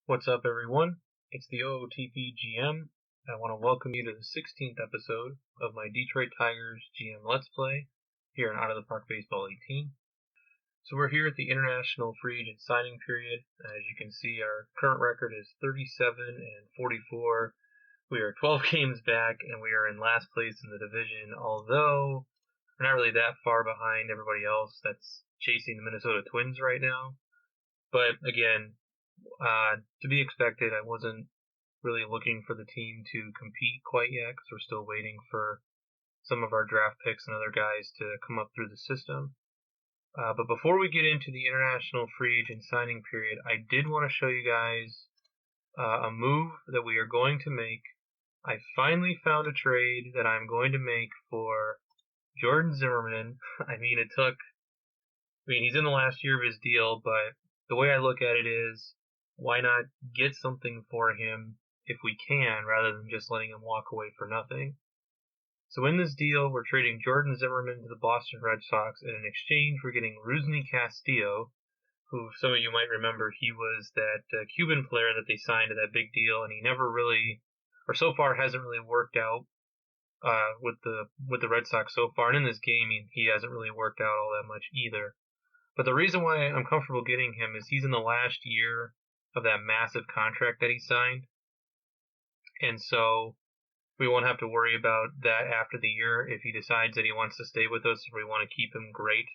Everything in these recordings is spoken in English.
What's up, everyone? It's the OOTP GM. I want to welcome you to the 16th episode of my Detroit Tigers GM Let's Play here on Out of the Park Baseball 18. So we're here at the International Free Agent Signing Period. As you can see, our current record is 37-44. We are 12 games back, and we are in last place in the division, although we're not really that far behind everybody else that's chasing the Minnesota Twins right now. But again, to be expected, I wasn't really looking for the team to compete quite yet because we're still waiting for some of our draft picks and other guys to come up through the system. But before we get into the International Free Agent Signing Period, I did want to show you guys a move that we are going to make. I finally found a trade that I'm going to make for Jordan Zimmerman. He's in the last year of his deal, but the way I look at it is, why not get something for him if we can, rather than just letting him walk away for nothing? So in this deal, we're trading Jordan Zimmerman to the Boston Red Sox, and in exchange, we're getting Rusney Castillo, who some of you might remember, he was that Cuban player that they signed to that big deal, and he never really, or so far hasn't really worked out with the Red Sox so far. And in this game, he hasn't really worked out all that much either. But the reason why I'm comfortable getting him is he's in the last year of that massive contract that he signed. And so we won't have to worry about that after the year. If he decides that he wants to stay with us, if we want to keep him, great.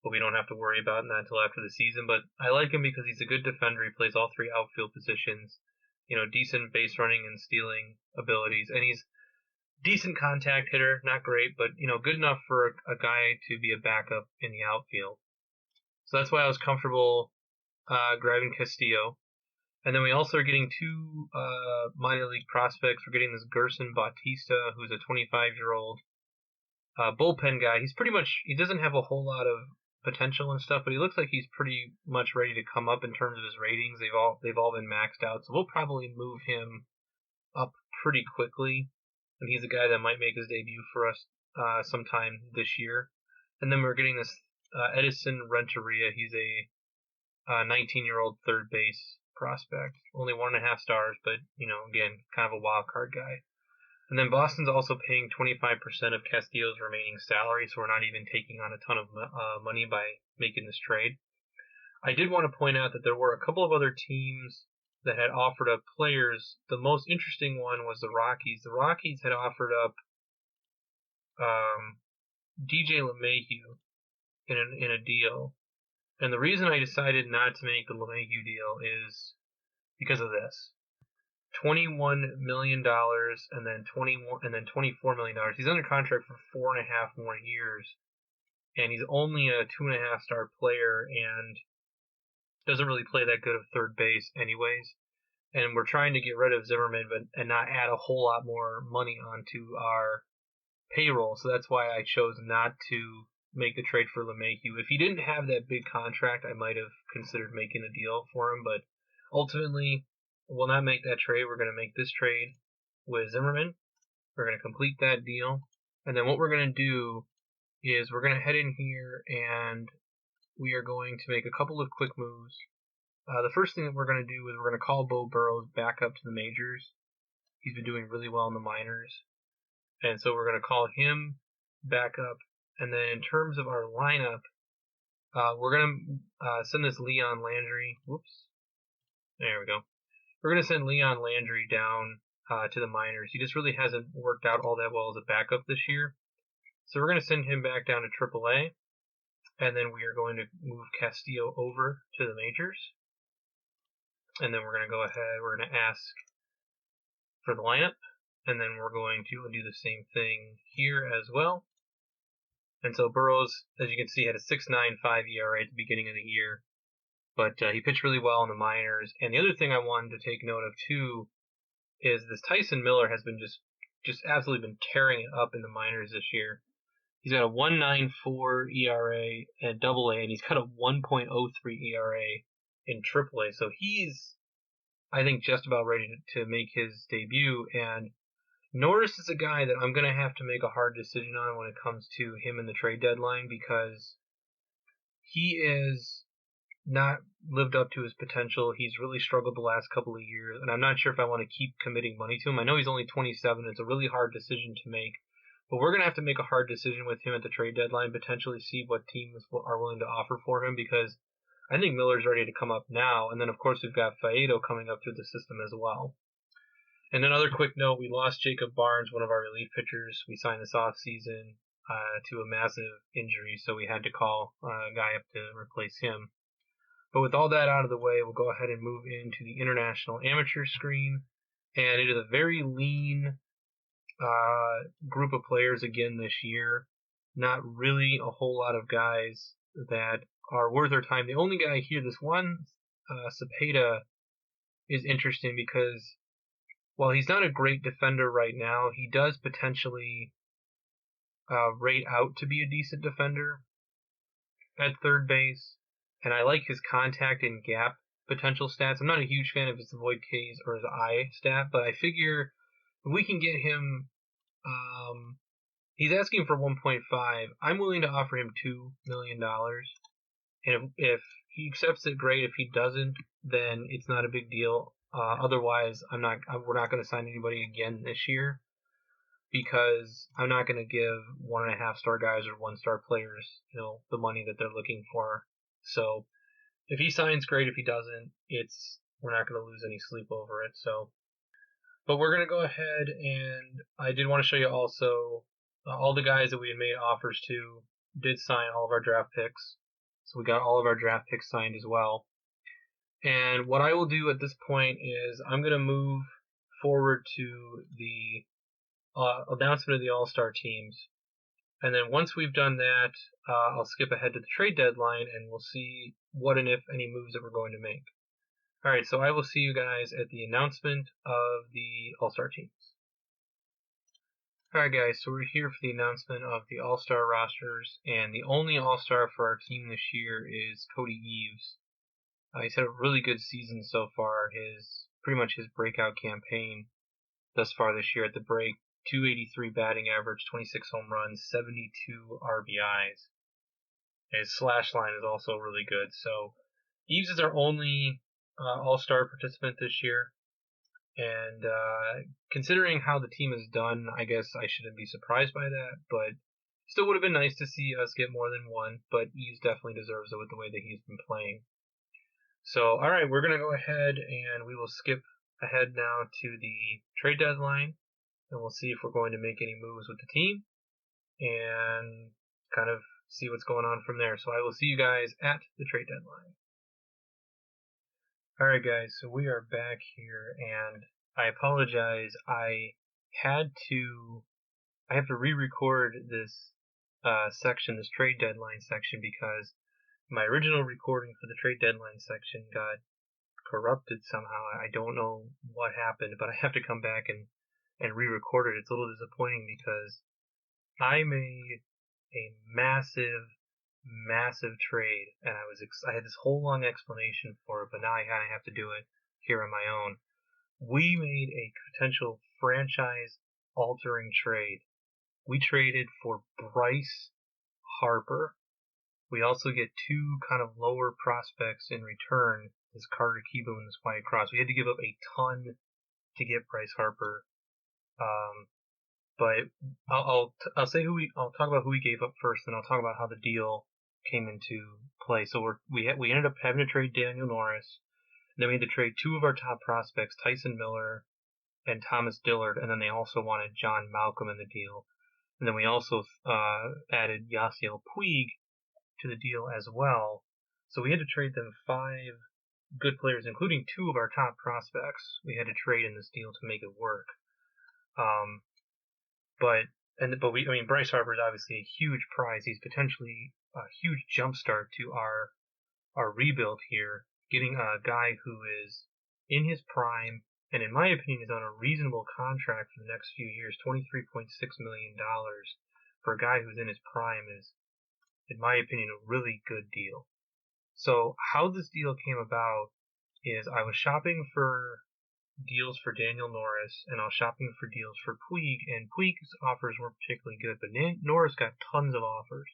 But we don't have to worry about that until after the season. But I like him because he's a good defender. He plays all three outfield positions. Decent base running and stealing abilities. And he's decent contact hitter. Not great, but, good enough for a guy to be a backup in the outfield. So that's why I was comfortable grabbing Castillo. And then we also are getting two minor league prospects. We're getting this Gerson Bautista, who's a 25-year-old bullpen guy. He doesn't have a whole lot of potential and stuff, but he looks like he's pretty much ready to come up in terms of his ratings. They've all been maxed out, so we'll probably move him up pretty quickly. And he's a guy that might make his debut for us sometime this year. And then we're getting this Edison Renteria. He's a 19-year-old third base prospect. Only 1.5 stars, but, again, kind of a wild card guy. And then Boston's also paying 25% of Castillo's remaining salary, so we're not even taking on a ton of money by making this trade. I did want to point out that there were a couple of other teams that had offered up players. The most interesting one was the Rockies. The Rockies had offered up DJ LeMahieu in a deal. And the reason I decided not to make the LeMahieu deal is because of this. $21 million and then $24 million. He's under contract for 4.5 more years. And he's only a 2.5-star player and doesn't really play that good of third base anyways. And we're trying to get rid of Zimmerman and not add a whole lot more money onto our payroll. So that's why I chose not to make the trade for LeMahieu. If he didn't have that big contract, I might have considered making a deal for him, but ultimately we'll not make that trade. We're going to make this trade with Zimmerman. We're going to complete that deal, and then what we're going to do is we're going to head in here and we are going to make a couple of quick moves. The first thing that we're going to do is we're going to call Beau Burrows back up to the majors. He's been doing really well in the minors, and so we're going to call him back up. And then in terms of our lineup, we're going to send this Leon Landry. Whoops. There we go. We're going to send Leon Landry down to the minors. He just really hasn't worked out all that well as a backup this year. So we're going to send him back down to AAA. And then we are going to move Castillo over to the majors. And then we're going to go ahead. We're going to ask for the lineup. And then we're going to do the same thing here as well. And so Burrows, as you can see, had a 6.95 ERA at the beginning of the year. But he pitched really well in the minors. And the other thing I wanted to take note of, too, is this Tyson Miller has been just absolutely been tearing it up in the minors this year. He's got a 1.94 ERA at AA, and he's got a 1.03 ERA in AAA. So he's, I think, just about ready to make his debut. And Norris is a guy that I'm going to have to make a hard decision on when it comes to him in the trade deadline, because he is not lived up to his potential. He's really struggled the last couple of years, and I'm not sure if I want to keep committing money to him. I know he's only 27. It's a really hard decision to make, but we're going to have to make a hard decision with him at the trade deadline, potentially see what teams are willing to offer for him, because I think Miller's ready to come up now, and then of course we've got Faedo coming up through the system as well. And another quick note, we lost Jacob Barnes, one of our relief pitchers. We signed this offseason to a massive injury, so we had to call a guy up to replace him. But with all that out of the way, we'll go ahead and move into the international amateur screen. And it is a very lean group of players again this year. Not really a whole lot of guys that are worth our time. The only guy here, this one, Cepeda, is interesting because while he's not a great defender right now, he does potentially rate out to be a decent defender at third base. And I like his contact and gap potential stats. I'm not a huge fan of his avoid Ks or his I stat, but I figure if we can get him, he's asking for 1.5. I'm willing to offer him $2 million. And if he accepts it, great. If he doesn't, then it's not a big deal. Otherwise, we're not going to sign anybody again this year, because I'm not going to give 1.5-star guys or 1-star players, the money that they're looking for. So if he signs, great. If he doesn't, we're not going to lose any sleep over it. So, but we're going to go ahead, and I did want to show you also all the guys that we had made offers to did sign all of our draft picks. So we got all of our draft picks signed as well. And what I will do at this point is I'm going to move forward to the announcement of the All-Star teams. And then once we've done that, I'll skip ahead to the trade deadline, and we'll see what and if any moves that we're going to make. All right, so I will see you guys at the announcement of the All-Star teams. All right, guys, so we're here for the announcement of the All-Star rosters, and the only All-Star for our team this year is Cody Eaves. He's had a really good season so far. Pretty much his breakout campaign thus far this year at the break. 283 batting average, 26 home runs, 72 RBIs. His slash line is also really good. So Eaves is our only All-Star participant this year. And considering how the team is done, I guess I shouldn't be surprised by that. But still would have been nice to see us get more than one. But Eaves definitely deserves it with the way that he's been playing. So, all right, we're going to go ahead and we will skip ahead now to the trade deadline. And we'll see if we're going to make any moves with the team and kind of see what's going on from there. So I will see you guys at the trade deadline. All right, guys, so we are back here, and I apologize. I have to re-record this section, this trade deadline section, because my original recording for the trade deadline section got corrupted somehow. I don't know what happened, but I have to come back and re-record it. It's a little disappointing because I made a massive trade, and I had this whole long explanation for it, but now I kind of have to do it here on my own. We made a potential franchise-altering trade. We traded for Bryce Harper. We also get 2 kind of lower prospects in return, this Carter Kieboom and this Wyatt Cross. We had to give up a ton to get Bryce Harper. But I'll talk about who we gave up first, and I'll talk about how the deal came into play. So we ended up having to trade Daniel Norris. Then we had to trade 2 of our top prospects, Tyson Miller and Thomas Dillard, and then they also wanted John Malcolm in the deal. And then we also added Yasiel Puig to the deal as well. So we had to trade them 5 good players, including 2 of our top prospects. We had to trade in this deal to make it work. Bryce Harper is obviously a huge prize. He's potentially a huge jumpstart to our rebuild here. Getting a guy who is in his prime, and in my opinion is on a reasonable contract for the next few years. $23.6 million for a guy who's in his prime is, in my opinion, a really good deal. So how this deal came about is I was shopping for deals for Daniel Norris, and I was shopping for deals for Puig, and Puig's offers weren't particularly good, but Norris got tons of offers.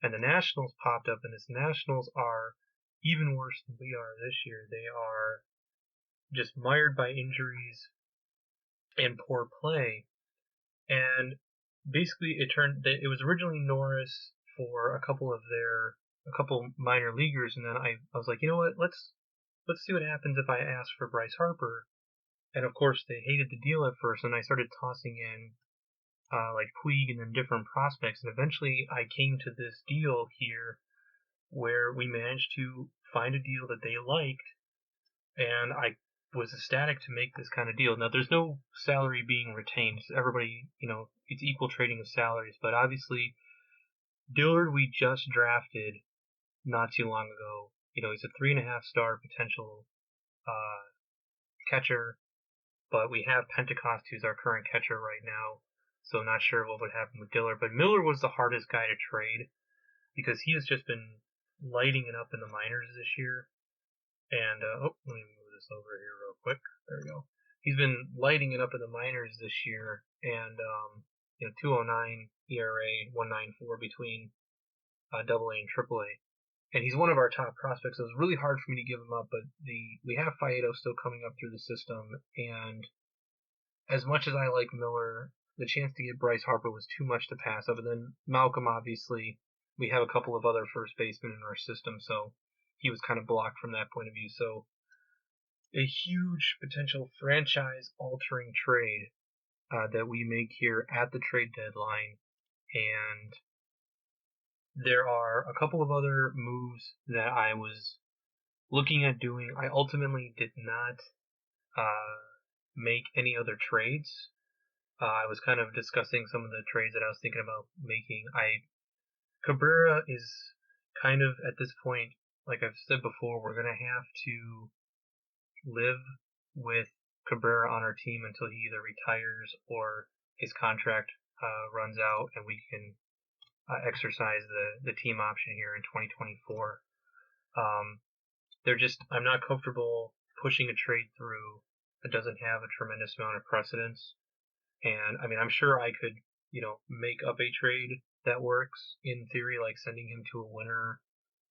And the Nationals popped up, and the Nationals are even worse than we are this year. They are just mired by injuries and poor play. And basically, it was originally Norris for a couple minor leaguers, and then I was like, you know what, let's see what happens if I ask for Bryce Harper. And of course, they hated the deal at first, and I started tossing in like Puig and then different prospects, and eventually I came to this deal here where we managed to find a deal that they liked, and I was ecstatic to make this kind of deal. Now, there's no salary being retained. Everybody, it's equal trading of salaries, but obviously Dillard we just drafted not too long ago. He's a 3.5-star potential catcher, but we have Pentecost, who's our current catcher right now, so not sure what would happen with Dillard. But Miller was the hardest guy to trade because he has just been lighting it up in the minors this year. And let me move this over here real quick. There we go. He's been lighting it up in the minors this year, and 2.09 ERA, 1.94 between Double A and Triple A. And he's one of our top prospects, so it was really hard for me to give him up, but we have Faedo still coming up through the system, and as much as I like Miller, the chance to get Bryce Harper was too much to pass up. And then Malcolm, obviously, we have a couple of other first basemen in our system, so he was kind of blocked from that point of view. So a huge potential franchise-altering trade that we make here at the trade deadline, and there are a couple of other moves that I was looking at doing. I ultimately did not make any other trades. I was kind of discussing some of the trades that I was thinking about making. Cabrera is kind of, at this point, like I've said before, we're going to have to live with Cabrera on our team until he either retires or his contract runs out and we can exercise the team option here in 2024. I'm not comfortable pushing a trade through that doesn't have a tremendous amount of precedence. And I mean, I'm sure I could, make up a trade that works in theory, like sending him to a winner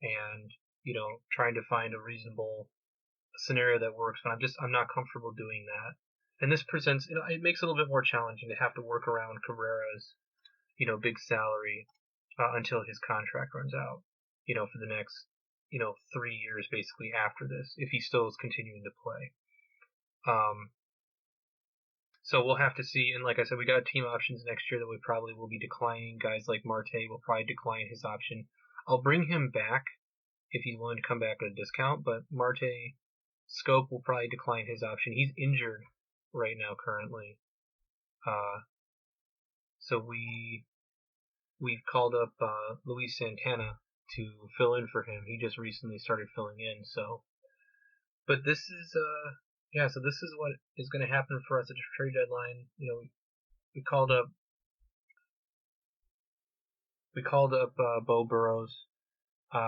and, trying to find a reasonable scenario that works, but I'm not comfortable doing that. And this presents, it makes it a little bit more challenging to have to work around Cabrera's, big salary until his contract runs out, for the next, 3 years basically after this, if he still is continuing to play. So we'll have to see, and like I said, we got team options next year that we probably will be declining. Guys like Marte will probably decline his option. I'll bring him back if he's willing to come back at a discount, but Marte Scope will probably decline his option. He's injured right now currently. So we've called up Luis Santana to fill in for him. He just recently started filling in, so. But this is so this is what is going to happen for us at the trade deadline. We called up Bo Burrows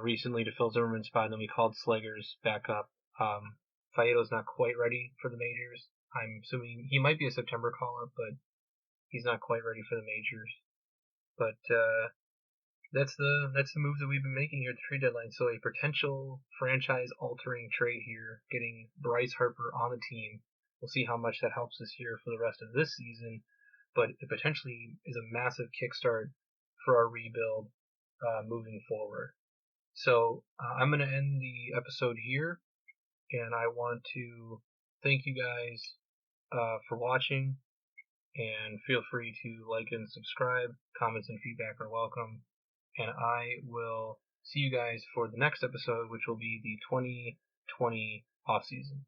recently to fill Zimmerman's spot, and then we called Slegers back up. Faedo's not quite ready for the majors. I'm assuming he might be a September call-up, but he's not quite ready for the majors. But that's the moves that we've been making here at the trade deadline. So a potential franchise-altering trade here, getting Bryce Harper on the team. We'll see how much that helps us here for the rest of this season, but it potentially is a massive kickstart for our rebuild moving forward. So I'm going to end the episode here, and I want to thank you guys for watching, and feel free to like and subscribe. Comments and feedback are welcome, and I will see you guys for the next episode, which will be the 2020 off season.